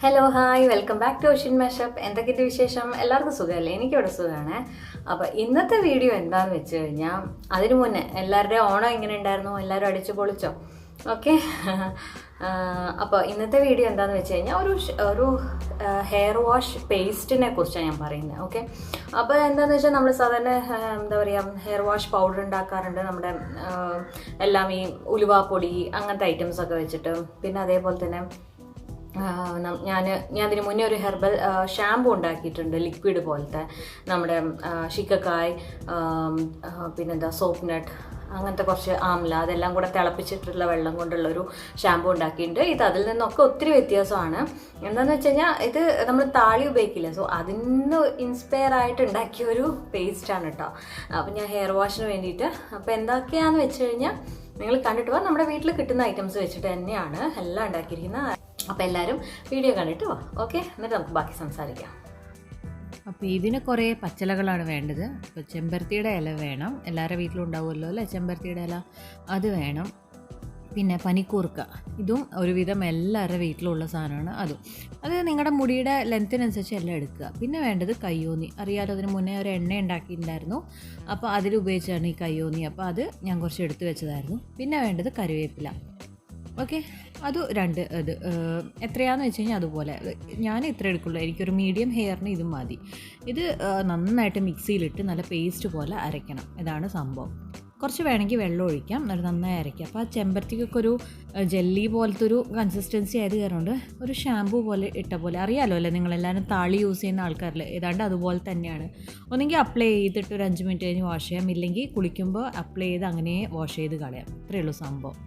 Hello hi welcome back to ocean mashup. എന്തൊക്കെയുണ്ട് വിശേഷം? എല്ലാവർക്കും സുഖമല്ലേ? എനിക്കിവിടെ സുഖമാണ്. അപ്പോൾ ഇന്നത്തെ വീഡിയോ എന്താണെന്ന് വെച്ച് കഴിഞ്ഞാൽ, അതിനു മുന്നേ എല്ലാവരുടെയും ഓണം എങ്ങനെ ഉണ്ടായിരുന്നു? എല്ലാവരും അടിച്ചു പൊളിച്ചോ? ഓക്കെ. അപ്പോൾ ഇന്നത്തെ വീഡിയോ എന്താണെന്ന് വെച്ച് കഴിഞ്ഞാൽ ഒരു ഹെയർ വാഷ് പേസ്റ്റിനെ കുറിച്ചാണ് ഞാൻ പറയുന്നത്. ഓക്കെ. അപ്പോൾ എന്താണെന്ന് വെച്ചാൽ നമ്മൾ സാധാരണ എന്താ പറയുക, ഹെയർ വാഷ് പൗഡർ ഉണ്ടാക്കാറുണ്ട്. നമ്മുടെ എല്ലാം ഈ ഉലുവാപ്പൊടി അങ്ങനത്തെ ഐറ്റംസ് ഒക്കെ വെച്ചിട്ട്. പിന്നെ അതേപോലെ തന്നെ ഞാൻ ഇതിന് മുന്നേ ഒരു ഹെർബൽ ഷാമ്പു ഉണ്ടാക്കിയിട്ടുണ്ട്, ലിക്വിഡ് പോലത്തെ. നമ്മുടെ ശിക്കക്കായ്, പിന്നെന്താ സോപ്പ് നട്ട്, അങ്ങനത്തെ കുറച്ച് ആംല, അതെല്ലാം കൂടെ തിളപ്പിച്ചിട്ടുള്ള വെള്ളം കൊണ്ടുള്ളൊരു ഷാമ്പു ഉണ്ടാക്കിയിട്ടുണ്ട്. ഇത് അതിൽ നിന്നൊക്കെ ഒത്തിരി വ്യത്യാസമാണ്. എന്താണെന്ന് വെച്ച് കഴിഞ്ഞാൽ ഇത് നമ്മൾ താളി ഉപയോഗിക്കില്ല, സോ അതിന് ഇൻസ്പയർ ആയിട്ട് ഉണ്ടാക്കിയ ഒരു പേസ്റ്റാണ് കേട്ടോ. അപ്പം ഞാൻ ഹെയർ വാഷിന് വേണ്ടിയിട്ട്, അപ്പോൾ എന്തൊക്കെയാണെന്ന് വെച്ച് കഴിഞ്ഞാൽ നിങ്ങൾ കണ്ടിട്ട് പോവാം. നമ്മുടെ വീട്ടിൽ കിട്ടുന്ന ഐറ്റംസ് വെച്ചിട്ട് തന്നെയാണ് എല്ലാം ഉണ്ടാക്കിയിരിക്കുന്നത്. അപ്പോൾ എല്ലാവരും വീഡിയോ കണ്ടിട്ട് പോവാം. ഓക്കെ, എന്നിട്ട് നമുക്ക് ബാക്കി സംസാരിക്കാം. അപ്പോൾ ഇതിന് കുറേ പച്ചിലകളാണ് വേണ്ടത്. ഇപ്പോൾ ചെമ്പരത്തിയുടെ ഇല വേണം, എല്ലാവരുടെ വീട്ടിലും ഉണ്ടാവുമല്ലോ അല്ലേ ചെമ്പരത്തിയുടെ ഇല, അത് വേണം. പിന്നെ പനിക്കൂർക്ക, ഇതും ഒരുവിധം എല്ലാവരുടെ വീട്ടിലുള്ള സാധനമാണ്. അത് നിങ്ങളുടെ മുടിയുടെ ലെങ്ത്തിനനുസരിച്ച് എല്ലാം എടുക്കുക. പിന്നെ വേണ്ടത് കയ്യോന്നി, അറിയാലോ, അതിന് മുന്നേ ഒരു എണ്ണ ഉണ്ടാക്കിയിട്ടുണ്ടായിരുന്നു, അപ്പോൾ അതിലുപയോഗിച്ചാണ് ഈ കയ്യോന്നി. അപ്പോൾ അത് ഞാൻ കുറച്ച് എടുത്ത് വെച്ചതായിരുന്നു. പിന്നെ വേണ്ടത് കറിവേപ്പില. ഓക്കെ, അത് രണ്ട്. ഇത് എത്രയാണെന്ന് വെച്ച് കഴിഞ്ഞാൽ അതുപോലെ ഞാൻ ഇത്ര എടുക്കുള്ളൂ. എനിക്കൊരു മീഡിയം ഹെയറിന് ഇത് മതി. ഇത് നന്നായിട്ട് മിക്സിയിലിട്ട് നല്ല പേസ്റ്റ് പോലെ അരയ്ക്കണം. ഇതാണ് സംഭവം. കുറച്ച് വേണമെങ്കിൽ വെള്ളം ഒഴിക്കാം, എന്നിട്ട് നന്നായി അരയ്ക്കാം. അപ്പോൾ ആ ചെമ്പരത്തിക്കൊക്കെ ഒരു ജെല്ലി പോലത്തെ ഒരു കൺസിസ്റ്റൻസി ആയത് കാരണം ഒരു ഷാമ്പൂ പോലെ ഇട്ട പോലെ, അറിയാലോ അല്ലേ, നിങ്ങളെല്ലാവരും താളി യൂസ് ചെയ്യുന്ന ആൾക്കാരിൽ ഏതാണ്ട് അതുപോലെ തന്നെയാണ്. ഒന്നെങ്കിൽ അപ്ലൈ ചെയ്തിട്ട് ഒരു 5 മിനിറ്റ് കഴിഞ്ഞ് വാഷ് ചെയ്യാം, ഇല്ലെങ്കിൽ കുളിക്കുമ്പോൾ അപ്ലൈ ചെയ്ത് അങ്ങനെ വാഷ് ചെയ്ത് കളയാം. ഇത്രയേ ഉള്ളൂ സംഭവം.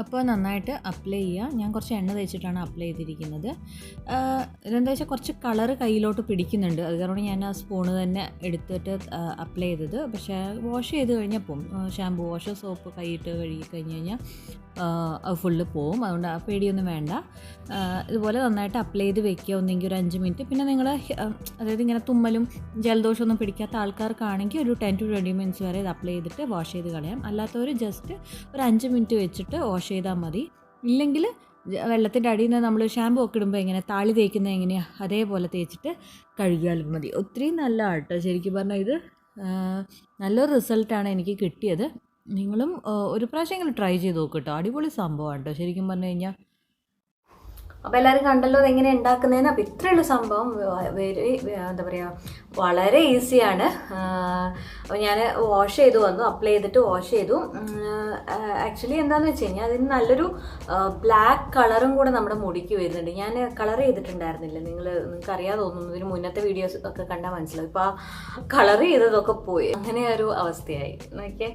അപ്പോൾ നന്നായിട്ട് അപ്ലൈ ചെയ്യുക. ഞാൻ കുറച്ച് എണ്ണ തേച്ചിട്ടാണ് അപ്ലൈ ചെയ്തിരിക്കുന്നത്. ഇതെന്താ വെച്ചാൽ കുറച്ച് കളറ് കയ്യിലോട്ട് പിടിക്കുന്നുണ്ട്, അത് കാരണം ഞാൻ ആ സ്പൂണ് തന്നെ എടുത്തിട്ട് അപ്ലൈ ചെയ്തത്. പക്ഷേ വാഷ് ചെയ്ത് കഴിഞ്ഞപ്പോൾ ഷാമ്പൂ വാഷ് സോപ്പ് കൈയിട്ട് കഴുകി കഴിഞ്ഞ് കഴിഞ്ഞാൽ അത് ഫുള്ള് പോവും. അതുകൊണ്ട് ആ പേടിയൊന്നും വേണ്ട. ഇതുപോലെ നന്നായിട്ട് അപ്ലൈ ചെയ്ത് വെക്കുക, ഒന്നെങ്കിൽ ഒരു 5 മിനിറ്റ്. പിന്നെ നിങ്ങൾ അതായത് ഇങ്ങനെ തുമ്മലും ജലദോഷമൊന്നും പിടിക്കാത്ത ആൾക്കാർക്കാണെങ്കിൽ ഒരു 10 to 20 മിനിറ്റ്സ് വരെ ഇത് അപ്ലൈ ചെയ്തിട്ട് വാഷ് ചെയ്ത് കളയാം. അല്ലാത്തവർ ജസ്റ്റ് ഒരു 5 മിനിറ്റ് വെച്ചിട്ട് വാഷ് ചെയ്താൽ മതി. ഇല്ലെങ്കിൽ വെള്ളത്തിൻ്റെ അടിയിൽ നിന്ന് നമ്മൾ ഷാമ്പൂ ഒക്കെ ഇടുമ്പോൾ എങ്ങനെ താളി തേക്കുന്നത് എങ്ങനെയാണ് അതേപോലെ തേച്ചിട്ട് കഴുകിയാലും മതി. ഒത്തിരി നല്ല ആട്ടോ, ശരിക്കും പറഞ്ഞാൽ ഇത് നല്ലൊരു റിസൾട്ടാണ് എനിക്ക് കിട്ടിയത്. നിങ്ങളും ഒരു പ്രാവശ്യമെങ്കിലും ട്രൈ ചെയ്ത് നോക്ക് കേട്ടോ, അടിപൊളി സംഭവമാണ് കേട്ടോ ശരിക്കും പറഞ്ഞു കഴിഞ്ഞാൽ. അപ്പോൾ എല്ലാവരും കണ്ടല്ലോ അതെങ്ങനെ ഉണ്ടാക്കുന്നതെന്ന്. അപ്പോൾ ഇത്രയുള്ള സംഭവം എന്താ പറയുക, വളരെ ഈസിയാണ്. അപ്പോൾ ഞാൻ വാഷ് ചെയ്ത് വന്നു, അപ്ലൈ ചെയ്തിട്ട് വാഷ് ചെയ്തു. ആക്ച്വലി എന്താണെന്ന് വെച്ച് കഴിഞ്ഞാൽ അതിന് നല്ലൊരു ബ്ലാക്ക് കളറും കൂടെ നമ്മുടെ മുടിക്ക് വരുന്നുണ്ട്. ഞാൻ കളർ ചെയ്തിട്ടുണ്ടായിരുന്നില്ല, നിങ്ങൾക്ക് അറിയാതെ തോന്നുന്നു, ഇതിന് മുന്നത്തെ വീഡിയോസ് ഒക്കെ കണ്ടാൽ മനസ്സിലാവും. ഇപ്പോൾ ആ കളർ ചെയ്തതൊക്കെ പോയി, അങ്ങനെ ഒരു അവസ്ഥയായി. നോക്കിയേ,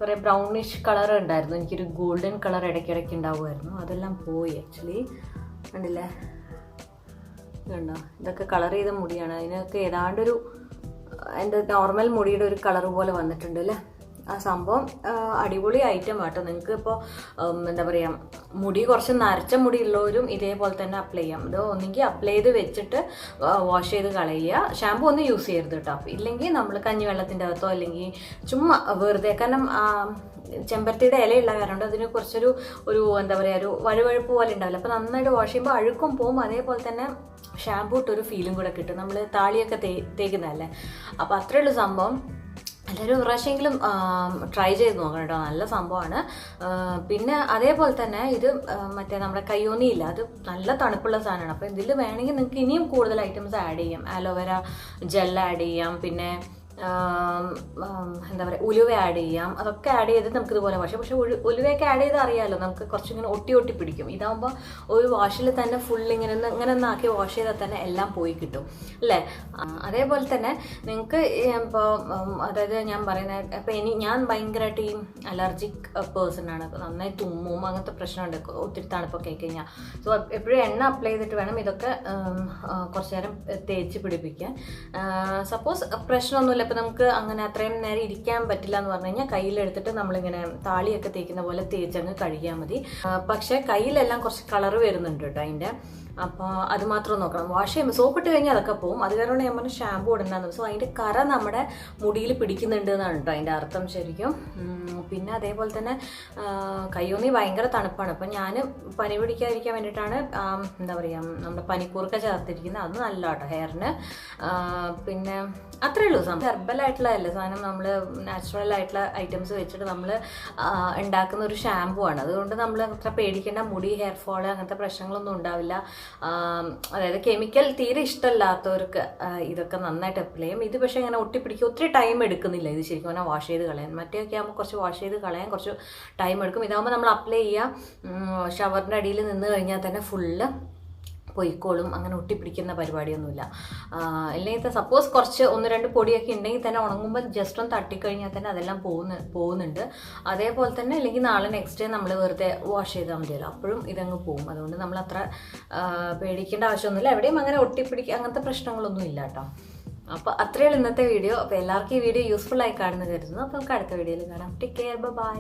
കുറേ ബ്രൗണിഷ് കളർ ഉണ്ടായിരുന്നു, എനിക്കൊരു ഗോൾഡൻ കളർ ഇടയ്ക്കിടയ്ക്ക് ഉണ്ടാവുമായിരുന്നു, അതെല്ലാം പോയി ആക്ച്വലി. കണ്ടില്ലേ, ഇതുണ്ടോ, ഇതൊക്കെ കളർ ചെയ്ത മുടിയാണ്. അതിനൊക്കെ ഏതാണ്ടൊരു എൻ്റെ നോർമൽ മുടിയുടെ ഒരു കളർ പോലെ വന്നിട്ടുണ്ട് അല്ലേ. ആ സംഭവം അടിപൊളി ഐറ്റം ആട്ടോ. നിങ്ങൾക്ക് ഇപ്പോൾ എന്താ പറയുക, മുടി കുറച്ച് നരച്ച മുടി ഉള്ളവരും ഇതേപോലെ തന്നെ അപ്ലൈ ചെയ്യാം. ഇത് ഒന്നെങ്കിൽ അപ്ലൈ ചെയ്ത് വെച്ചിട്ട് വാഷ് ചെയ്ത് കളയുക, ഷാമ്പൂ ഒന്നും യൂസ് ചെയ്യരുത് കേട്ടോ. ഇല്ലെങ്കിൽ നമ്മൾ കഞ്ഞിവെള്ളത്തിൻ്റെ അകത്തോ അല്ലെങ്കിൽ ചുമ്മാ വെറുതെ, കാരണം ചെമ്പരത്തിയുടെ ഇലയുള്ള കാരണം അതിന് കുറച്ചൊരു എന്താ പറയുക, ഒരു വഴുവഴുപ്പ് പോലെ ഉണ്ടാവില്ല. അപ്പോൾ നന്നായിട്ട് വാഷ് ചെയ്യുമ്പോൾ അഴുക്കും പോവും, അതേപോലെ തന്നെ ഷാമ്പൂ ഇട്ടൊരു ഫീലും കൂടെ കിട്ടും. നമ്മൾ താളിയൊക്കെ തേക്കുന്നതല്ലേ. അപ്പോൾ അത്രയുള്ള സംഭവം. എല്ലാവരും ഒരു പ്രാവശ്യമെങ്കിലും ട്രൈ ചെയ്ത് നോക്കണം കേട്ടോ, നല്ല സംഭവമാണ്. പിന്നെ അതേപോലെ തന്നെ ഇത് മറ്റേ നമ്മുടെ കയ്യോന്നിയില്ല, അത് നല്ല തണുപ്പുള്ള സാധനമാണ്. അപ്പോൾ ഇതിൽ വേണമെങ്കിൽ നിങ്ങൾക്ക് ഇനിയും കൂടുതൽ ഐറ്റംസ് ആഡ് ചെയ്യാം. ആലോവേര ജെൽ ആഡ് ചെയ്യാം, പിന്നെ എന്താ പറയുക, ഉലുവ ആഡ് ചെയ്യാം. അതൊക്കെ ആഡ് ചെയ്ത് നമുക്ക് ഇതുപോലെ വാഷ്. പക്ഷേ ഉലുവയൊക്കെ ആഡ് ചെയ്ത് അറിയാമല്ലോ, നമുക്ക് കുറച്ചിങ്ങനെ ഒട്ടി പിടിക്കും. ഇതാകുമ്പോൾ ഒരു വാഷിൽ തന്നെ ഫുൾ ഇങ്ങനെ ഒന്ന് ആക്കി വാഷ് ചെയ്താൽ തന്നെ എല്ലാം പോയി കിട്ടും അല്ലേ. അതേപോലെ തന്നെ നിങ്ങൾക്ക് ഇപ്പോൾ അതായത് ഞാൻ പറയുന്നത്, ഇപ്പോൾ ഞാൻ ഭയങ്കരമായിട്ട് ഈ അലർജിക് പേഴ്സണാണ്, നന്നായി തുമ്മും അങ്ങനത്തെ പ്രശ്നമുണ്ട് ഒത്തിരി തണുപ്പൊക്കെ ആയിക്കഴിഞ്ഞാൽ. സോ എപ്പോഴും എണ്ണ അപ്ലൈ ചെയ്തിട്ട് വേണം ഇതൊക്കെ കുറച്ച് നേരം തേച്ച് പിടിപ്പിക്കാൻ. സപ്പോസ് പ്രശ്നമൊന്നുമില്ല, ഇപ്പോൾ നമുക്ക് അങ്ങനെ അത്രയും നേരം ഇരിക്കാൻ പറ്റില്ല എന്ന് പറഞ്ഞു കഴിഞ്ഞാൽ കയ്യിലെടുത്തിട്ട് നമ്മളിങ്ങനെ താളിയൊക്കെ തേക്കുന്ന പോലെ തേച്ചങ്ങ് കഴുകിയാൽ മതി. പക്ഷേ കയ്യിലെല്ലാം കുറച്ച് കളർ വരുന്നുണ്ട് കേട്ടോ അതിൻ്റെ. അപ്പോൾ അത് മാത്രം നോക്കണം. വാഷ് ചെയ്യുമ്പോൾ സോപ്പിട്ട് കഴിഞ്ഞാൽ അതൊക്കെ പോകും. അത് കാരണം ഞാൻ പറഞ്ഞ ഷാമ്പു ഇടണ്ടെന്ന്. സോ അതിൻ്റെ കറ നമ്മുടെ മുടിയിൽ പിടിക്കുന്നുണ്ട് എന്നാണ് കേട്ടോ അതിൻ്റെ അർത്ഥം ശരിക്കും. പിന്നെ അതേപോലെ തന്നെ കയ്യൊന്നി ഭയങ്കര തണുപ്പാണ്. അപ്പം ഞാൻ പനി പിടിക്കാതിരിക്കാൻ വേണ്ടിയിട്ടാണ് എന്താ പറയുക നമ്മുടെ പനിക്കൂർക്ക ചേർത്തിരിക്കുന്നത്. അത് നല്ല കേട്ടോ ഹെയറിന്. പിന്നെ അത്രയേ ഉള്ളൂ. ഹെർബലായിട്ടുള്ളതല്ലേ സാധനം, നമ്മൾ നാച്ചുറൽ ആയിട്ടുള്ള ഐറ്റംസ് വെച്ചിട്ട് നമ്മൾ ഉണ്ടാക്കുന്ന ഒരു ഷാമ്പു ആണ്. അതുകൊണ്ട് നമ്മൾ അത്ര പേടിക്കേണ്ട. മുടി ഹെയർ ഫോള് അങ്ങനത്തെ പ്രശ്നങ്ങളൊന്നും ഉണ്ടാവില്ല. അതായത് കെമിക്കൽ തീരെ ഇഷ്ടമല്ലാത്തവർക്ക് ഇതൊക്കെ നന്നായിട്ട് അപ്ലൈ ചെയ്യും. ഇത് പക്ഷേ ഇങ്ങനെ ഒട്ടിപ്പിടിക്കുക ഒത്തിരി ടൈം എടുക്കുന്നില്ല ഇത് ശരിക്കും പറഞ്ഞാൽ വാഷ് ചെയ്ത് കളയാൻ. മറ്റേയൊക്കെ ആകുമ്പോൾ കുറച്ച് വാഷ് ചെയ്ത് കളയാൻ കുറച്ച് ടൈം എടുക്കും. ഇതാകുമ്പോൾ നമ്മൾ അപ്ലൈ ചെയ്യുക, ഷവറിൻ്റെ അടിയിൽ നിന്ന് കഴിഞ്ഞാൽ തന്നെ ഫുള്ള് പൊയ്ക്കോളും. അങ്ങനെ ഒട്ടിപ്പിടിക്കുന്ന പരിപാടിയൊന്നുമില്ല. അല്ലെങ്കിൽ സപ്പോസ് കുറച്ച് 1-2 പൊടിയൊക്കെ ഉണ്ടെങ്കിൽ തന്നെ ഉണങ്ങുമ്പോൾ ജസ്റ്റ് ഒന്ന് തട്ടിക്കഴിഞ്ഞാൽ തന്നെ അതെല്ലാം പോകുന്നുണ്ട്. അതേപോലെ തന്നെ അല്ലെങ്കിൽ നാളെ നെക്സ്റ്റ് ഡേ നമ്മൾ വെറുതെ വാഷ് ചെയ്താൽ മതിയല്ലോ, അപ്പോഴും ഇതങ്ങ് പോകും. അതുകൊണ്ട് നമ്മൾ അത്ര പേടിക്കേണ്ട ആവശ്യമൊന്നുമില്ല. എവിടെയും അങ്ങനെ ഒട്ടിപ്പിടിക്കുക അങ്ങനത്തെ പ്രശ്നങ്ങളൊന്നും ഇല്ല കേട്ടോ. അപ്പോൾ അത്രയുള്ള ഇന്നത്തെ വീഡിയോ. അപ്പോൾ എല്ലാവർക്കും ഈ വീഡിയോ യൂസ്ഫുൾ ആയി കാണുന്നു കരുതുന്നു. അപ്പോൾ നമുക്ക് അടുത്ത വീഡിയോയിൽ കാണാം. Take care, by.